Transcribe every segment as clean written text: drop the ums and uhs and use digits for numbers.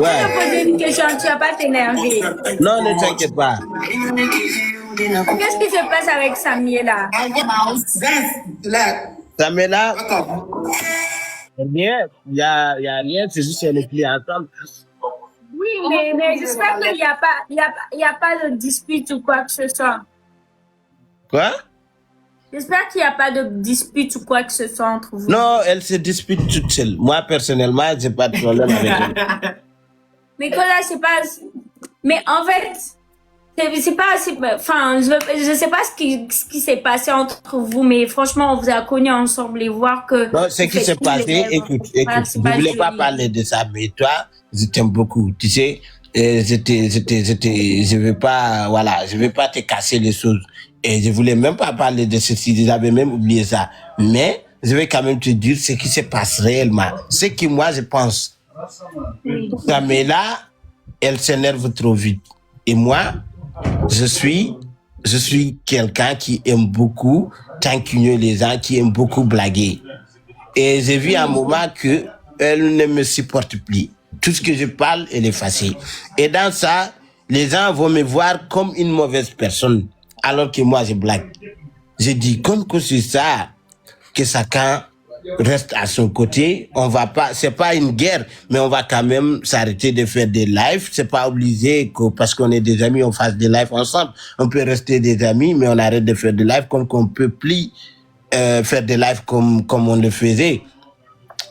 Je Ouais. te poser une question, tu vas pas t'énerver. Non, ne t'inquiète pas. Qu'est-ce qui se passe avec Samier là? Samela, rien. Il y a rien, c'est juste qu'elle est pliée ensemble. Oui, mais j'espère qu'il n'y a pas, il y a pas de dispute ou quoi que ce soit. Quoi? J'espère qu'il n'y a pas de dispute ou quoi que ce soit entre vous. Non, elle se dispute toute seule. Moi, personnellement, j'ai pas de problème avec elle. Mais Kola, c'est pas. Mais en fait, c'est pas. Enfin, je sais pas ce qui s'est passé entre vous, mais franchement, on vous a connus ensemble et voir que. Non, ce qui s'est passé, écoute, je voulais pas parler de ça, mais toi, je t'aime beaucoup, tu sais, je veux pas, voilà, je veux pas te casser les choses. Et je voulais même pas parler de ceci, j'avais même oublié ça. Mais, je vais quand même te dire ce qui se passe réellement. Ce que moi, je pense. Ça, mais là, elle s'énerve trop vite. Et moi, je suis quelqu'un qui aime beaucoup taquiner les gens, qui aime beaucoup blaguer. Et j'ai vu à un moment que elle ne me supporte plus. Tout ce que je parle, elle est fâchée. Et dans ça, les gens vont me voir comme une mauvaise personne, alors que moi, je blague. Je dis, comme que c'est ça, que chacun reste à son côté. On va pas, c'est pas une guerre, mais on va quand même s'arrêter de faire des lives. C'est pas obligé que parce qu'on est des amis, on fasse des lives ensemble. On peut rester des amis, mais on arrête de faire des lives comme qu'on peut plus faire des lives comme on le faisait.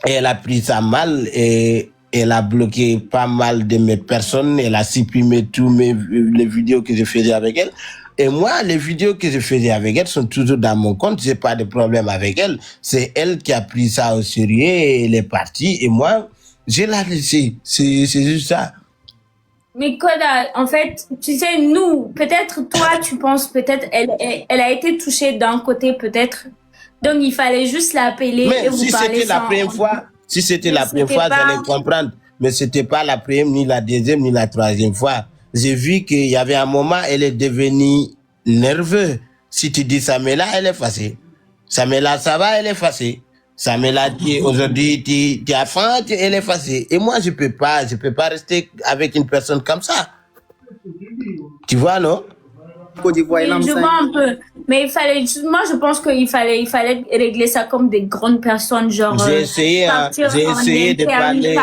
Et elle a pris ça mal et elle a bloqué pas mal de mes personnes. Elle a supprimé tous les vidéos que je faisais avec elle. Et moi, les vidéos que je faisais avec elle sont toujours dans mon compte. J'ai pas de problème avec elle. C'est elle qui a pris ça au sérieux et elle est partie. Et moi, je l'ai laissée. C'est juste ça. Mais Koda, en fait, tu sais, nous, peut-être toi, tu penses, peut-être, elle a été touchée d'un côté, peut-être. Donc, il fallait juste l'appeler et vous si parler c'était la première fois, si c'était la première fois, j'allais comprendre. Mais c'était pas la première, ni la deuxième, ni la troisième fois. J'ai vu qu'il y avait un moment, elle est devenue nerveuse. Si tu dis Samela, elle est fâchée. Samela, ça va, elle est fâchée. Samela, aujourd'hui, tu as faim, elle est fâchée. Et moi, je peux pas rester avec une personne comme ça. Tu vois, non? Oui, je vois un peu. Mais il fallait, moi, je pense qu'il fallait régler ça comme des grandes personnes, genre. J'ai essayé de parler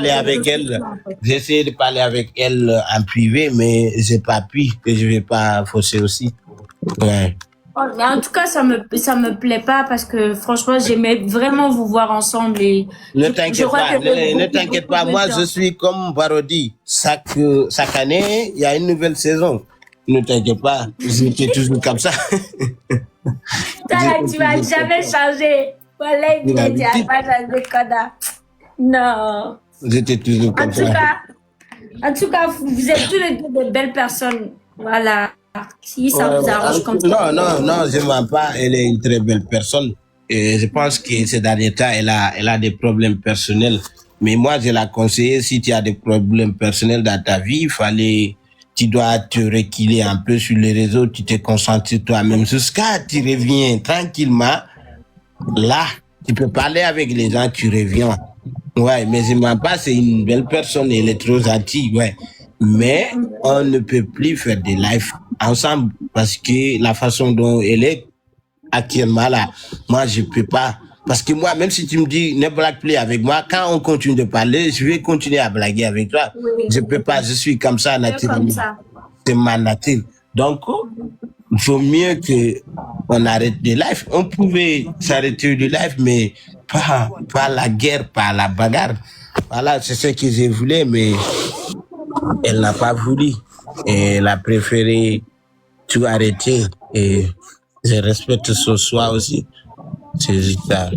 avec elle. J'ai essayé de parler avec elle en privé, mais j'ai pas pu, que je vais pas forcer aussi. Ouais. Mais en tout cas, ça me plaît pas parce que franchement, j'aimais vraiment vous voir ensemble et. Ne t'inquiète pas, moi je suis comme Barodi. Chaque année, il y a une nouvelle saison. Ne t'inquiète pas, j'étais toujours comme ça. Toi là, tu vas jamais changer. Voilà, tu vas pas changer, Koda. Non. J'étais toujours comme ça. En tout cas, vous êtes tous les deux de belles personnes. Voilà. Si ça vous arrange comme ça. Non, je ne mens pas. Elle est une très belle personne. Et je pense que ces derniers temps, elle a des problèmes personnels. Mais moi, je la conseille, si tu as des problèmes personnels dans ta vie, tu dois te reculer un peu sur les réseaux, tu te concentres sur toi-même. Jusqu'à tu reviens tranquillement. Là, tu peux parler avec les gens, tu reviens. Ouais, mais je ne mens pas, c'est une belle personne, elle est trop gentille, ouais. Mais on ne peut plus faire des lives ensemble parce que la façon dont elle est actuellement là, moi je peux pas. Parce que moi, même si tu me dis ne blague plus avec moi, quand on continue de parler, je vais continuer à blaguer avec toi. Oui. Je peux pas, je suis comme ça naturellement. C'est ma nature. Donc, il faut mieux que on arrête les lives. On pouvait s'arrêter du live, mais pas la guerre, pas la bagarre. Voilà, c'est ce que je voulais, mais elle n'a pas voulu. Et elle a préféré tout arrêter. Et je respecte son choix aussi. C'est juste ça.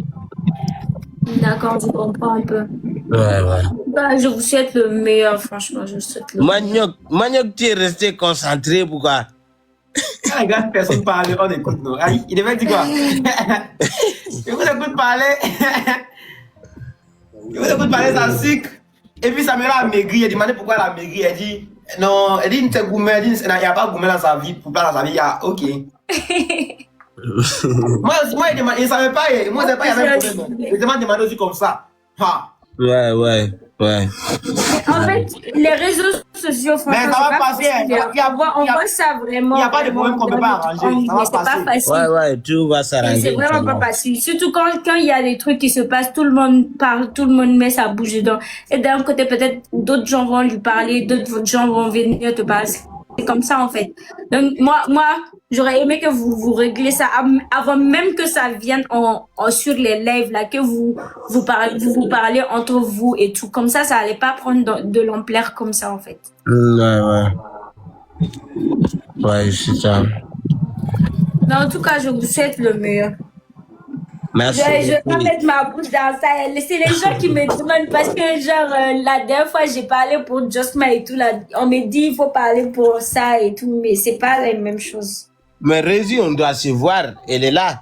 D'accord, je comprends un peu. Ouais. Bah, je vous souhaite le meilleur, franchement. Je vous souhaite le meilleur. Maniok, tu es resté concentré, pourquoi? Quand regarde personne parler, on écoute, non? Il devait dire quoi? Il vous écoute parler. Il vous écoute parler, ça sucre. Et puis Samela a maigri, elle demandé pourquoi elle a maigri. Elle dit, non, elle dit, il n'y a pas gourmet dans sa vie, pour pas dans sa vie, il y a, ok. moi, il ne savait pas, moi, je ne savais pas, il y avait un problème. Il m'a demandé aussi comme ça. Ouais. En fait, les réseaux sociaux, franchement, Mais ça va passer. on voit ça vraiment. Il n'y a pas de problème qu'on ne peut pas arranger. Ça va C'est pas passer. facile. Ouais, tout va Et s'arranger. c'est vraiment pas Inch'Allah. facile. Surtout quand il y a des trucs qui se passent, tout le monde parle, tout le monde met sa bouche dedans. Et d'un côté, peut-être d'autres gens vont lui parler, d'autres gens vont venir te parler. C'est comme ça, en fait. Donc, moi, j'aurais aimé que vous réglez ça avant même que ça vienne sur les lives, là, que vous parlez entre vous et tout. Comme ça allait pas prendre de l'ampleur comme ça, en fait. Ouais, c'est ça. Mais en tout cas, je vous souhaite le meilleur. Merci. Je vais pas mettre ma bouche dans ça. C'est les gens qui me demandent parce que, genre, la dernière fois, j'ai parlé pour Josma et tout. Là, on me dit il faut parler pour ça et tout, mais c'est pas la même chose. Mais Rési, on doit se voir. Elle est là.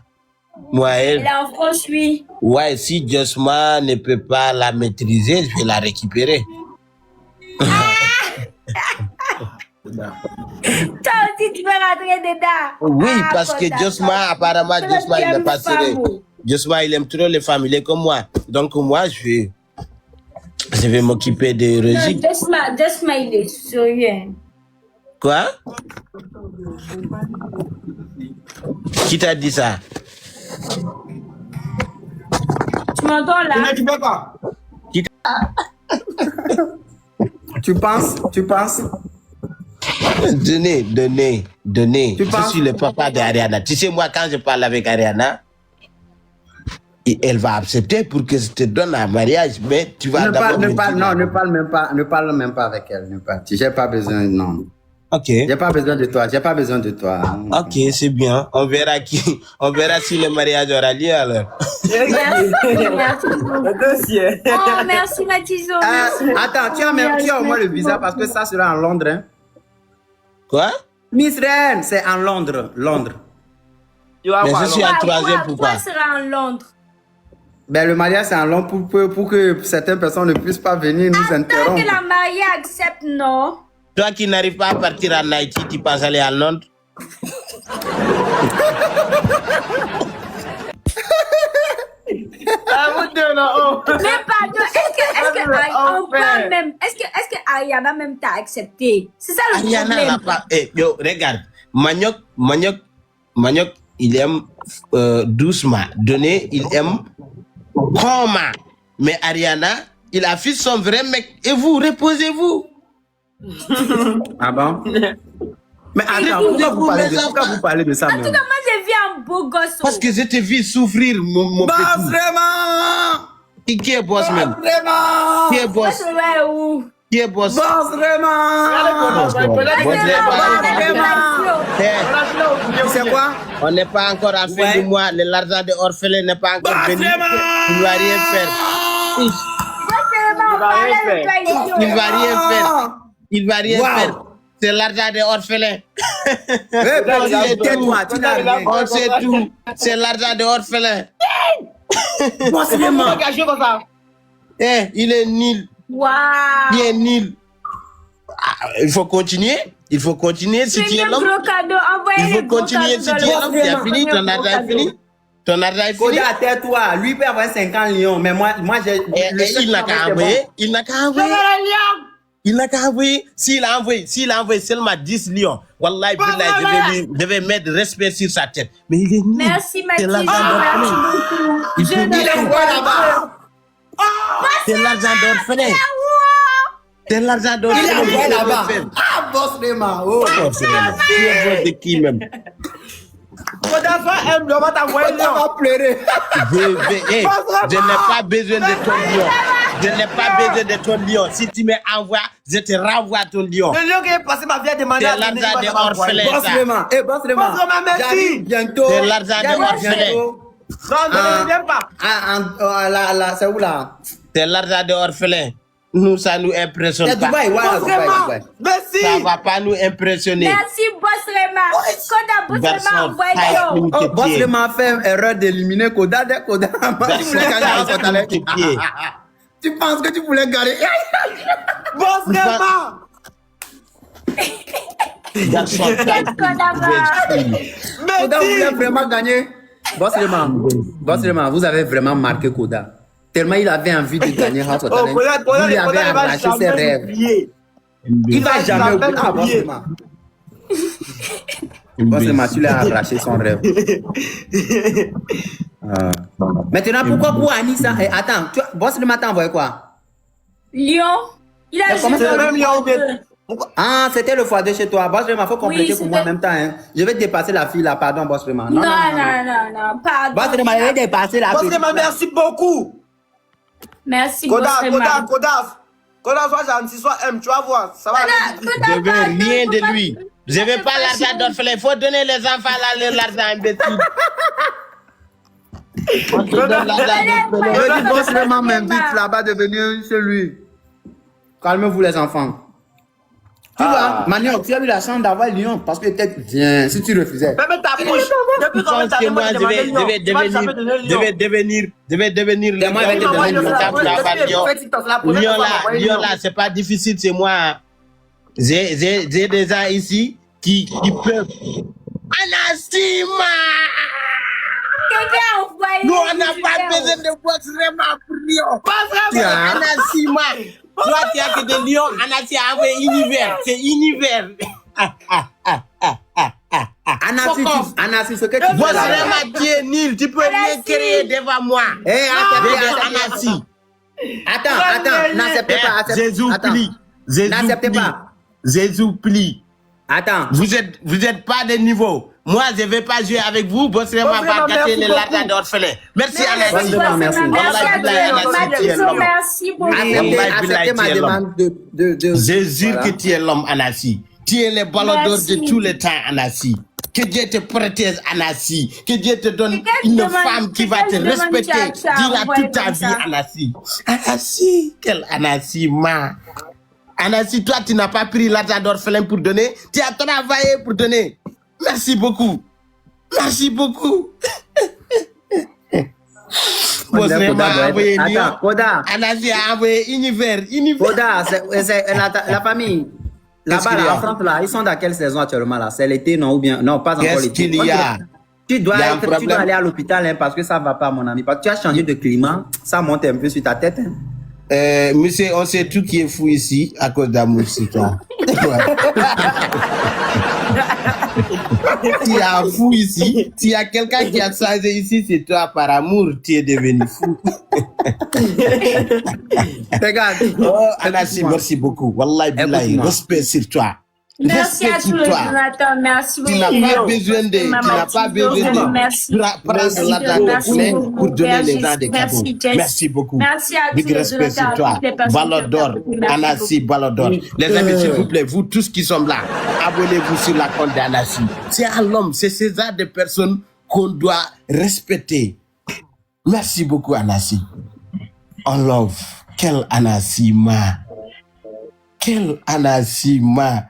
Moi, elle. Elle est en France, oui. Ouais, si Josma ne peut pas la maîtriser, je vais la récupérer. Toi aussi, tu veux rentrer dedans. Oui, Ah, parce que d'accord. Josma, apparemment, Tu Josma, il aimes n'est pas les femmes, serré. oh. Josma, il aime trop les femmes, il est comme moi. Donc, moi, je vais m'occuper de Rési. Non, Josma, il est sérieux. Quoi? Qui t'a dit ça? Tu m'entends là? Tu fais quoi? Tu penses? Donnez. Tu Je penses? suis le papa d'Ariana. Tu sais, moi, quand je parle avec Ariana, elle va accepter pour que je te donne un mariage, mais tu vas d'abord... Ne parle même pas avec elle. J'ai pas besoin, non. Ok. J'ai pas besoin de toi. Ok, c'est bien. On verra si le mariage aura lieu alors. Merci. Le dossier. Oh, merci, Matizo. Merci. Attends, tu as au moins le visa parce que ça sera en Londres. Hein? Quoi? Miss Reine, c'est en Londres. Tu vas Mais voir, je suis alors. en troisième, pourquoi? Toi sera en Londres. Ben, le mariage, c'est en Londres pour que certaines personnes ne puissent pas venir nous Tant interrompre. que la mariée accepte, non? Toi qui n'arrives pas à partir en Haïti, tu penses aller à Londres? Ah, vous deux, là, oh. Mais pardon, est-ce que Ariana même t'a accepté? C'est ça le Ariana problème. n'a pas... Eh, yo, regarde. Maniok, il aime doucement. Donné, il aime comment. Mais Ariana, il affiche son vrai mec. Et vous, reposez-vous. Ah bon? Mais attends, pourquoi vous parlez de ça En même? tout cas, moi, j'ai vu un beau gosse. Parce que je te vis souffrir, mon Boss, petit. vraiment! Qui est boss, même? Vraiment! Qui est boss? Ouais, où? Qui est boss? Boss, vraiment! Tu sais quoi? On n'est pas encore à fin du mois. L'argent de orphelin n'est pas encore venu. Il ne va rien faire. Il va rien faire. C'est l'argent des orphelins. Tais-toi, tu n'as rien. On sait tout. C'est l'argent des orphelins. Boss, vraiment! Eh, il est nul. Waouh! Il est nul. Ah, il faut continuer. Si tu es l'homme. Il faut continuer. Si tu es l'homme, tu as fini. Ton argent est fini. Koda, tais-toi. Lui peut avoir 50 lions, mais moi j'ai. Il n'a qu'à envoyer. S'il a envoyé seulement 10 lions, Wallahi, je vais mettre respect sur sa tête. Mais il est nul. Merci, C'est Mathilde. l'argent Merci beaucoup. d'orphelin. Il faut dire c'est l'argent d'orphelin. C'est l'argent d'orphelin. Il est là-bas. Ah, boss, vraiment. Oh, Tu es boss de qui même? Koda, toi, aime, on va t'envoyer on va pleurer. Je n'ai pas besoin de ton lion. Je n'ai pas besoin de ton lion. Si tu m'envoies, je te renvoie ton lion. Le lion qui est passé ma vie à demander C'est à Tini, l'argent il des va t'envoyer. orphelins. Boss, ça. vraiment. Eh, boss, vraiment. Boss, vraiment, merci. J'arrive bientôt. C'est l'argent des orphelins. Non, ne viens pas. Là, c'est où là? C'est l'argent des orphelins. Nous, ça nous impressionne C'est pas. Dubaï, voilà, Boss, Dubaï. vraiment. Merci. Ça va pas nous impressionner. Merci, Boss Rema. Koda, Boss Rema, Garçon, envoie taille, yo. Oh, boss, vraiment fait erreur d'éliminer Koda. Tu voulais gagner la faute avec. tes pieds. Tu penses que tu voulais gagner? Boss, vraiment. Garçon, taille, Koda va. Koda voulait vraiment gagner. Boss, vraiment, vous avez vraiment marqué Koda. Tellement il avait envie de gagner House of Oh, Talent. Koda Il avait va arraché ses jamais rêves. oublier. Il va jamais oublier. Ah, bon, oublier. c'est ma. Bon, c'est ma, tu l'as arraché son rêve. Maintenant, pourquoi pour Anissa? Attends, Boss le matin envoyé quoi? Lyon. Il a comment joué c'est dans même le Lyon, football. Ah, c'était le x2 chez toi. Boss Rema, faut compléter Oui, pour moi en c'était- même temps. Hein. Je vais dépasser la fille là, pardon, Boss Rema. Non, pardon. Boss Rema, je vais dépasser la fille. Boss, merci beaucoup. Merci, Koda, Bossrema. Koda, sois gentil, sois aime, tu vas voir. Ça va aller vite. Je veux rien de lui. Je veux pas l'argent d'orphelin. Il faut donner les enfants là l'argent imbécile. On te donne l'argent d'orphelin. Je dis Boss Rema m'invite là-bas de venir chez lui. Calmez-vous les enfants. Tu vois, Manioc, tu as eu la chance d'avoir Lyon parce que peut-être, viens, si tu refusais. Même ta bouche. Depuis quand Pense que moi, je vais devenir le Et moi, je vais gars devenir de le Lyon. Lyon là, c'est pas difficile, c'est moi. J'ai des gens ici qui peuvent. Anassima! Quelqu'un a envoyé. Nous, on n'a pas besoin de box vraiment pour Lyon. Pas vraiment. Anassima! Toi, tu as que de Lyon, Anassi a envoyé univers. C'est univers. Anassi, ce que tu Boss fais là. vraiment, tu es nul. Tu peux rien créer devant moi. Eh, Anassi. Attends, n'acceptez pas, Jésus attends. plie. N'acceptez pas. Jésus plie. Attends. Vous êtes pas de niveau. Moi, je vais pas jouer avec vous. Boss vraiment va gâter les larmes d'orphelin. Merci, Anassi. Merci. Merci beaucoup. Acceptez ma demande de... Je jure que tu es l'homme, Anassi. Tu es le ballon d'or de tous les temps, Anassi. Que Dieu te protège, Anassi. Que Dieu te donne une femme qui va te respecter. Dira toute ta vie, Anassi. Anassi, quel Anassi, ma. Anassi, toi, tu n'as pas pris l'argent d'orphelin pour donner. Tu as travaillé pour donner. Merci beaucoup. Merci beaucoup. Boss Rema a envoyé Lyon. Attends, Koda. Anassi a envoyé univers. Koda, c'est la famille. Là-bas, là, en France, là, ils sont dans quelle saison actuellement là? C'est l'été, non? Ou bien, non, pas encore Qu'est-ce l'été. qu'il y a? Tu dois Il y a un problème. aller à l'hôpital hein, parce que ça va pas, mon ami. Parce que tu as changé de climat, ça monte un peu sur ta tête. Hein. Monsieur, on sait tout qui est fou ici à cause d'amour, c'est toi. Tu as un fou ici. S'il y a quelqu'un qui a changé ici, c'est toi par amour, tu es devenu fou. Regarde. Oh, Anassi, merci beaucoup. Wallahi billahi, respect sur toi. Merci à Respect tous sur les toi. donateurs. Merci beaucoup. Tu n'as pas besoin de, Merci. prendre l'argent d'orphelin pour donner les gens des cadeaux. Merci beaucoup. Merci à tous Big les respect sur donateurs, toi. toutes les personnes Ballon qui d'or, ont participé. Merci Anassi, Ballon d'or. Les amis, s'il vous plaît, vous tous qui sommes là, abonnez-vous sur la compte d'Anassi. C'est à l'homme, c'est ces genre de personnes qu'on doit respecter. Merci beaucoup, Anassi. On love. Quel Anassi, ma. Quel Anassi, ma.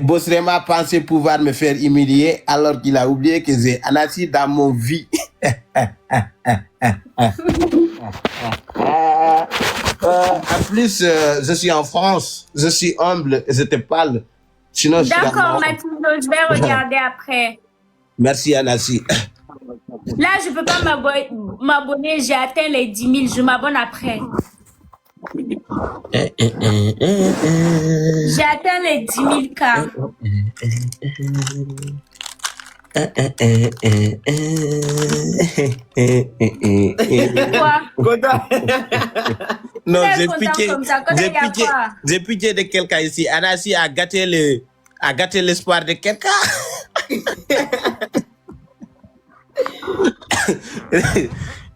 Boss Rema pensait pouvoir me faire humilier alors qu'il a oublié que j'ai Anassi dans mon vie. En plus, je suis en France, je suis humble et je te parle. Sinon, je suis D'accord, mort. Mathilde, je vais regarder après. Merci, Anassi. Là, je ne peux pas m'abonner. J'ai atteint les 10 000. Je m'abonne après. J'ai atteint les 10 000 cas. Quoi? Koda. Non, Très content comme ça. Quand il y a quoi? j'ai piqué de quelqu'un ici. Anassi a gâté l'espoir de quelqu'un.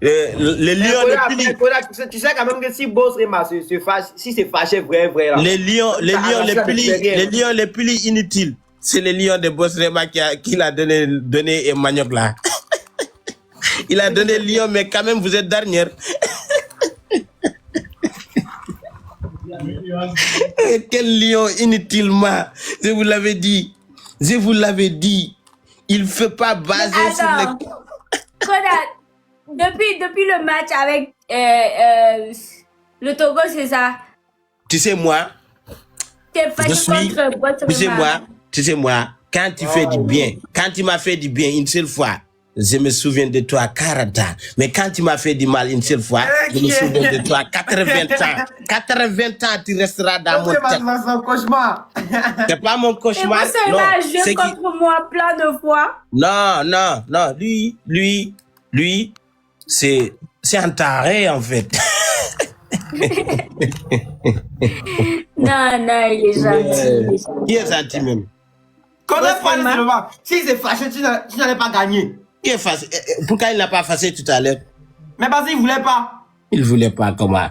Le lion le plus... Koda, tu sais quand même que si Boss Rema se fâche, si c'est fâché vrai là. Les lions les plus inutiles, c'est les lions de Boss Rema qui l'a donné Manioc là. Il a donné lion, mais quand même vous êtes dernière. Quel lion inutilement, je vous l'avais dit. Il ne fait pas baser sur les... Koda, depuis le match avec le Togo, c'est ça. Tu sais moi, T'es fâché contre Boss Rema. tu sais moi, quand tu fais du bien, quand tu m'as fait du bien une seule fois, je me souviens de toi 40 ans. Mais quand tu m'as fait du mal une seule fois, je me souviens de toi 80 ans. 80 ans, tu resteras dans mon tête. C'est un cauchemar. C'est pas mon Et cauchemar. vous, ça Non, a joué c'est qui... contre moi plein de fois. Non. Lui, c'est un taré, en fait. Non, il est gentil. Qui est gentil même? Quand on prend le débat, si c'est fâché, tu n'allais pas gagner. Qui est fâché? Pourquoi il n'a pas fâché tout à l'heure? Mais parce qu'il ne voulait pas. Il ne voulait pas, comment?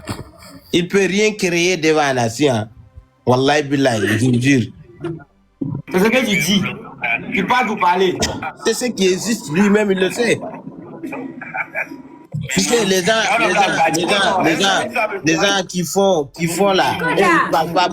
Il ne peut rien créer devant la nation. Wallahi billahi, je vous jure. C'est ce que tu dis. Tu parles pour parler. C'est ce qui existe, lui-même, il le sait. Puisque les gens qui font là, ils ne parlent pas